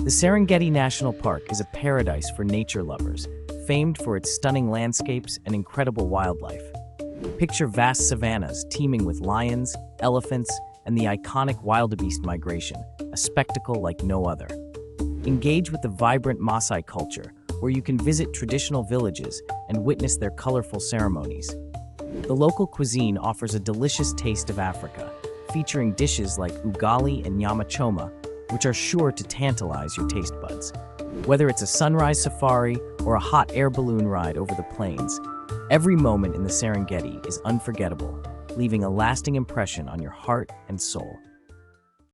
The Serengeti National Park is a paradise for nature lovers, famed for its stunning landscapes and incredible wildlife. Picture vast savannas teeming with lions, elephants, and the iconic wildebeest migration, a spectacle like no other. Engage with the vibrant Maasai culture, where you can visit traditional villages and witness their colorful ceremonies. The local cuisine offers a delicious taste of Africa, featuring dishes like ugali and nyama choma, which are sure to tantalize your taste buds. Whether it's a sunrise safari or a hot air balloon ride over the plains, every moment in the Serengeti is unforgettable, leaving a lasting impression on your heart and soul.